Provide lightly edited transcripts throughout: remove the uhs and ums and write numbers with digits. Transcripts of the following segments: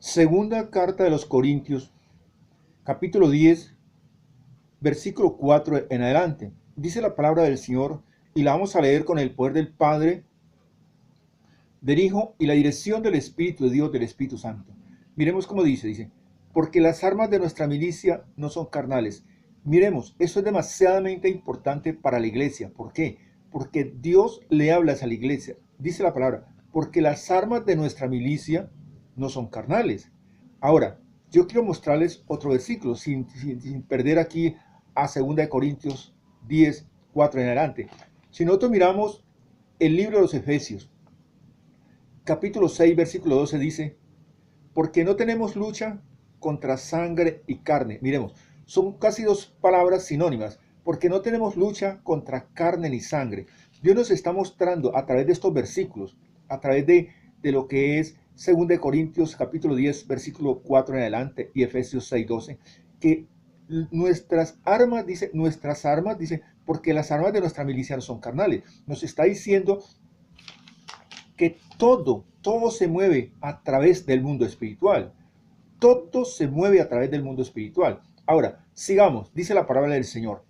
Segunda carta de los Corintios, capítulo 10, versículo 4 en adelante. Dice la palabra del Señor y la vamos a leer con el poder del Padre, del Hijo y la dirección del Espíritu de Dios, del Espíritu Santo. Miremos cómo dice, porque las armas de nuestra milicia no son carnales. Miremos, eso es demasiadamente importante para la iglesia. ¿Por qué? Porque Dios le habla a la iglesia. Dice la palabra, porque las armas de nuestra milicia no son carnales. Ahora, yo quiero mostrarles otro versículo, sin perder aquí a 2 Corintios 10, 4 en adelante. Si nosotros miramos el libro de los Efesios, capítulo 6, versículo 12 dice, porque no tenemos lucha contra sangre y carne. Miremos, son casi dos palabras sinónimas, porque no tenemos lucha contra carne ni sangre. Dios nos está mostrando a través de estos versículos, a través de lo que es 2 Corintios capítulo 10, versículo 4 en adelante y Efesios 6, 12, que nuestras armas, dice, porque las armas de nuestra milicia no son carnales. Nos está diciendo que todo se mueve a través del mundo espiritual. Todo se mueve a través del mundo espiritual. Ahora, sigamos, dice la palabra del Señor.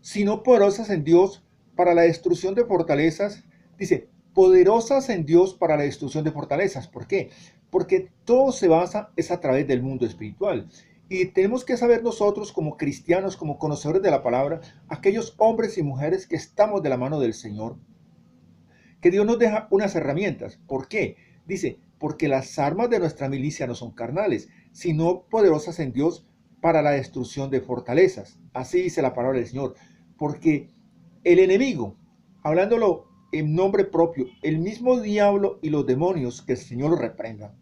Sino poderosas en Dios para la destrucción de fortalezas, dice, poderosas en Dios para la destrucción de fortalezas. ¿Por qué? Porque todo se basa es a través del mundo espiritual. Y tenemos que saber nosotros como cristianos, como conocedores de la palabra, aquellos hombres y mujeres que estamos de la mano del Señor, que Dios nos deja unas herramientas. ¿Por qué? Dice, porque las armas de nuestra milicia no son carnales, sino poderosas en Dios para la destrucción de fortalezas. Así dice la palabra del Señor. Porque el enemigo, hablándolo en nombre propio, el mismo diablo y los demonios, que el Señor lo reprenda,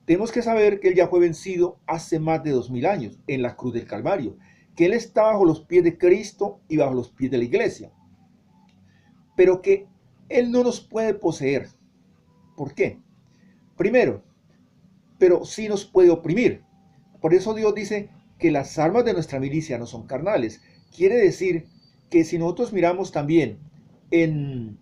tenemos que saber que Él ya fue vencido hace más de 2000 años en la cruz del Calvario, que Él está bajo los pies de Cristo y bajo los pies de la iglesia, pero que Él no nos puede poseer. ¿Por qué? Primero, pero sí nos puede oprimir. Por eso Dios dice que las armas de nuestra milicia no son carnales. Quiere decir que si nosotros miramos también en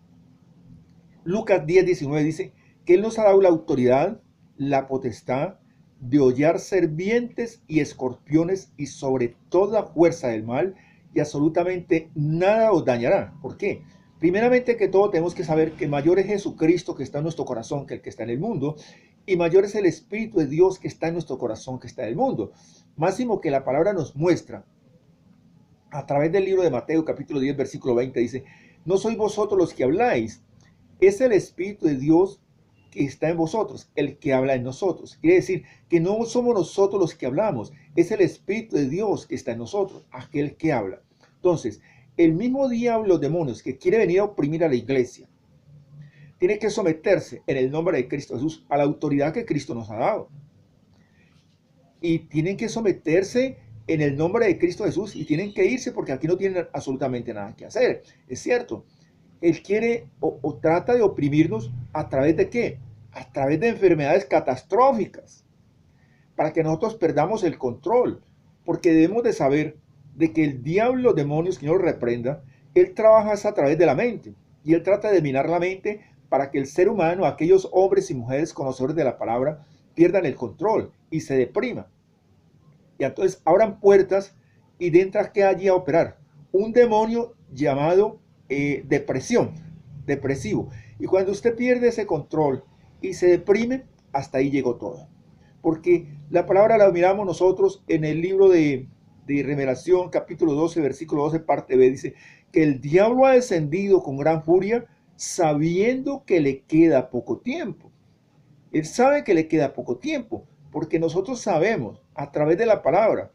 Lucas 10, 19, dice que Él nos ha dado la autoridad, la potestad de hollar serpientes y escorpiones y sobre toda fuerza del mal, y absolutamente nada os dañará. ¿Por qué? Primeramente que todo tenemos que saber que mayor es Jesucristo que está en nuestro corazón que el que está en el mundo, y mayor es el Espíritu de Dios que está en nuestro corazón que está en el mundo. Máximo que la palabra nos muestra a través del libro de Mateo capítulo 10 versículo 20 dice, no sois vosotros los que habláis, es el Espíritu de Dios que está en vosotros, el que habla en nosotros. Quiere decir que no somos nosotros los que hablamos, es el Espíritu de Dios que está en nosotros, aquel que habla. Entonces, el mismo diablo, los demonios que quiere venir a oprimir a la iglesia, tiene que someterse en el nombre de Cristo Jesús a la autoridad que Cristo nos ha dado. Y tienen que someterse en el nombre de Cristo Jesús y tienen que irse porque aquí no tienen absolutamente nada que hacer. Es cierto, Él quiere o trata de oprimirnos a través de ¿qué? A través de enfermedades catastróficas, para que nosotros perdamos el control, porque debemos de saber de que el diablo, los demonios, que no lo reprenda, Él trabaja a través de la mente, y Él trata de minar la mente para que el ser humano, aquellos hombres y mujeres conocedores de la palabra, pierdan el control y se depriman. Y entonces abran puertas y dentro que allí a operar un demonio llamado depresión, depresivo. Y cuando usted pierde ese control y se deprime, hasta ahí llegó todo. Porque la palabra la miramos nosotros en el libro de Revelación, capítulo 12, versículo 12, parte B, dice que el diablo ha descendido con gran furia, sabiendo que le queda poco tiempo. Él sabe que le queda poco tiempo, porque nosotros sabemos a través de la palabra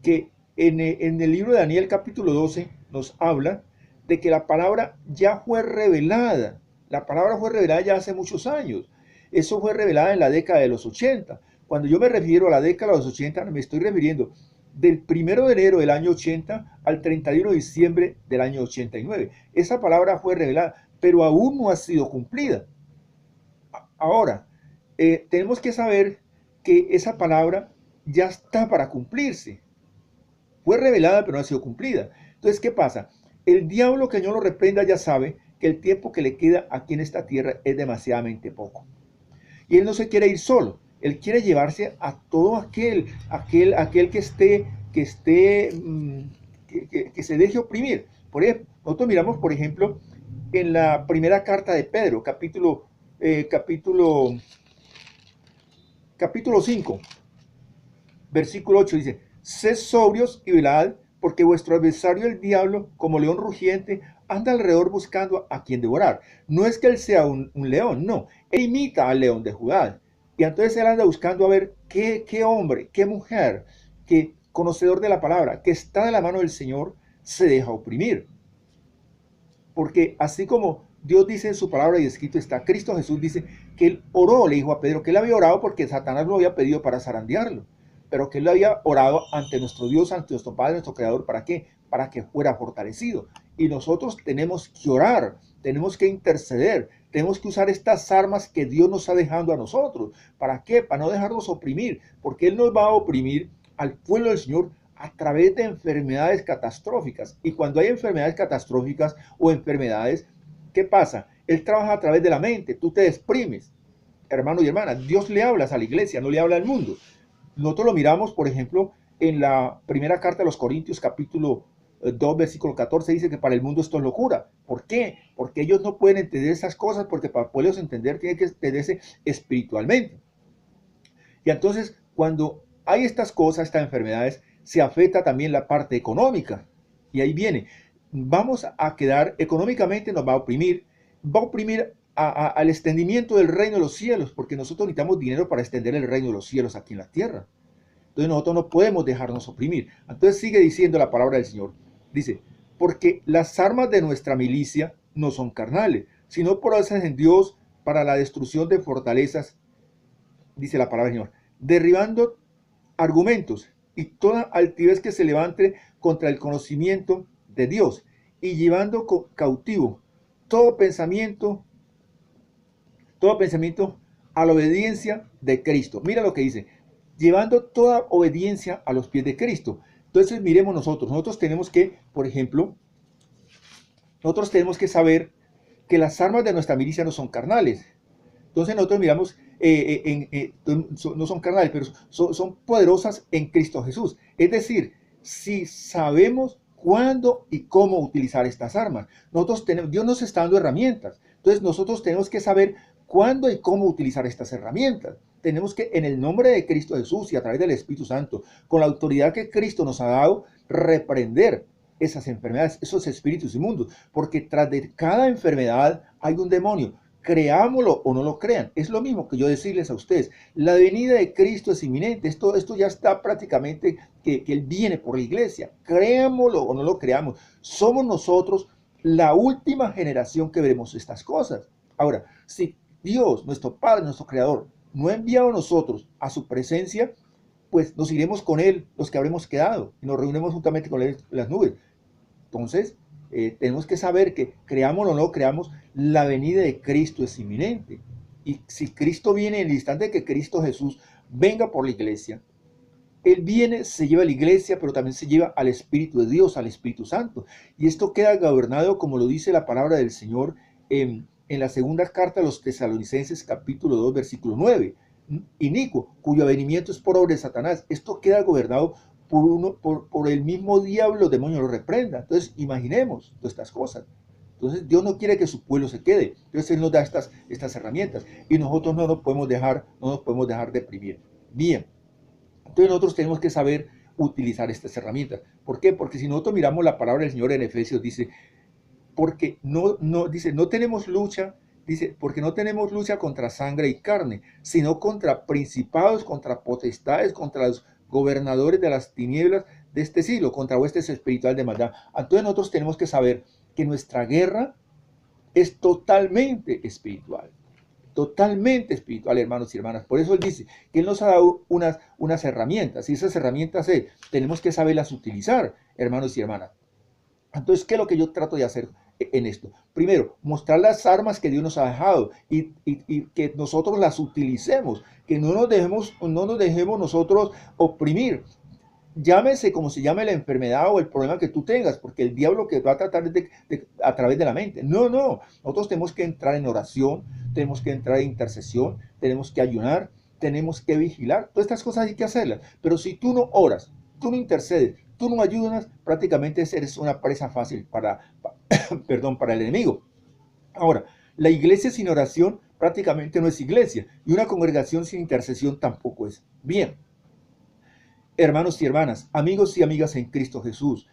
que en el libro de Daniel capítulo 12 nos habla de que la palabra ya fue revelada. La palabra fue revelada ya hace muchos años. Eso fue revelada en la década de los 80. Cuando yo me refiero a la década de los 80, me estoy refiriendo del 1 de enero del año 80 al 31 de diciembre del año 89. Esa palabra fue revelada, pero aún no ha sido cumplida. Ahora, tenemos que saber que esa palabra ya está para cumplirse. Fue revelada, pero no ha sido cumplida. Entonces, ¿qué pasa? El diablo, que no lo reprenda, ya sabe que el tiempo que le queda aquí en esta tierra es demasiadamente poco. Y Él no se quiere ir solo, Él quiere llevarse a todo aquel que se deje oprimir. Por ejemplo, nosotros miramos, por ejemplo, en la primera carta de Pedro, capítulo 5, versículo 8 dice: sed sobrios y velad, porque vuestro adversario el diablo, como león rugiente, anda alrededor buscando a quien devorar. No es que él sea un león, no, él imita al león de Judá. Y entonces él anda buscando a ver qué hombre, qué mujer, que conocedor de la palabra, que está de la mano del Señor, se deja oprimir. Porque así como Dios dice en su palabra y escrito está, Cristo Jesús dice que él oró, le dijo a Pedro que él había orado porque Satanás lo había pedido para zarandearlo, pero que él había orado ante nuestro Dios, ante nuestro Padre, nuestro Creador. ¿Para qué? Para que fuera fortalecido. Y nosotros tenemos que orar, tenemos que interceder, tenemos que usar estas armas que Dios nos ha dejado a nosotros. ¿Para qué? Para no dejarnos oprimir, porque Él nos va a oprimir al pueblo del Señor a través de enfermedades catastróficas. Y cuando hay enfermedades catastróficas o enfermedades, ¿qué pasa? Él trabaja a través de la mente, tú te exprimes. Hermano y hermana, Dios le habla a la iglesia, no le habla al mundo. Nosotros lo miramos, por ejemplo, en la primera carta de los Corintios, capítulo 2, versículo 14, dice que para el mundo esto es locura. ¿Por qué? Porque ellos no pueden entender esas cosas, porque para poderlos entender tienen que entenderse espiritualmente. Y entonces, cuando hay estas cosas, estas enfermedades, se afecta también la parte económica. Y ahí viene, vamos a quedar, económicamente nos va a oprimir al extendimiento del reino de los cielos, porque nosotros necesitamos dinero para extender el reino de los cielos aquí en la tierra. Entonces nosotros no podemos dejarnos oprimir. Entonces sigue diciendo la palabra del Señor. Dice, porque las armas de nuestra milicia no son carnales, sino poderosas en Dios para la destrucción de fortalezas, dice la palabra del Señor, derribando argumentos y toda altivez que se levante contra el conocimiento de Dios, y llevando cautivo todo pensamiento a la obediencia de Cristo. Mira lo que dice, llevando toda obediencia a los pies de Cristo. Entonces miremos nosotros tenemos que, por ejemplo, nosotros tenemos que saber que las armas de nuestra milicia no son carnales. Entonces nosotros miramos, no son carnales, pero son poderosas en Cristo Jesús. Es decir, si sabemos cuándo y cómo utilizar estas armas. Dios nos está dando herramientas. Entonces nosotros tenemos que saber cuándo y cómo utilizar estas herramientas. Tenemos que, en el nombre de Cristo Jesús y a través del Espíritu Santo, con la autoridad que Cristo nos ha dado, reprender esas enfermedades, esos espíritus inmundos, porque tras de cada enfermedad hay un demonio. Creámoslo o no lo crean, es lo mismo que yo decirles a ustedes, la venida de Cristo es inminente, esto ya está prácticamente que Él viene por la iglesia, creámoslo o no lo creamos, somos nosotros la última generación que veremos estas cosas. Ahora, si Dios, nuestro Padre, nuestro Creador, no ha enviado a nosotros a su presencia, pues nos iremos con Él, los que habremos quedado, y nos reuniremos juntamente con Él en las nubes. Entonces, tenemos que saber que creamos o no creamos, la venida de Cristo es inminente. Y si Cristo viene en el instante que Cristo Jesús venga por la iglesia, Él viene, se lleva a la iglesia, pero también se lleva al Espíritu de Dios, al Espíritu Santo. Y esto queda gobernado, como lo dice la palabra del Señor en la segunda carta a los Tesalonicenses, capítulo 2, versículo 9. Inicuo, cuyo avenimiento es por obra de Satanás. Esto queda gobernado por el mismo diablo, demonio lo reprenda. Entonces, imaginemos todas estas cosas. Entonces, Dios no quiere que su pueblo se quede. Entonces, Él nos da estas herramientas. Y nosotros no nos podemos dejar deprimir. Bien. Entonces, nosotros tenemos que saber utilizar estas herramientas. ¿Por qué? Porque si nosotros miramos la palabra del Señor en Efesios, dice, porque no tenemos lucha, dice, porque no tenemos lucha contra sangre y carne, sino contra principados, contra potestades, contra los gobernadores de las tinieblas de este siglo, contra huestes espirituales de maldad. Entonces nosotros tenemos que saber que nuestra guerra es totalmente espiritual, hermanos y hermanas. Por eso Él dice que Él nos ha dado unas herramientas, y esas herramientas tenemos que saberlas utilizar, hermanos y hermanas. Entonces, ¿qué es lo que yo trato de hacer en esto? Primero, mostrar las armas que Dios nos ha dejado y que nosotros las utilicemos, que no nos dejemos nosotros oprimir. llámese como se llame la enfermedad o el problema que tú tengas, porque el diablo que va a tratar a través de la mente. No, no, nosotros tenemos que entrar en oración, tenemos que entrar en intercesión, tenemos que ayunar, tenemos que vigilar. Todas estas cosas hay que hacerlas. Pero si tú no oras, tú no intercedes, tú no ayudas, prácticamente eres una presa fácil perdón, para el enemigo. Ahora, la iglesia sin oración prácticamente no es iglesia y una congregación sin intercesión tampoco es. Bien, hermanos y hermanas, amigos y amigas en Cristo Jesús,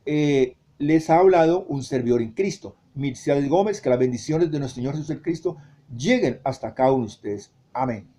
les ha hablado un servidor en Cristo, Mircea Gómez, que las bendiciones de nuestro Señor Jesús Cristo lleguen hasta cada uno de ustedes. Amén.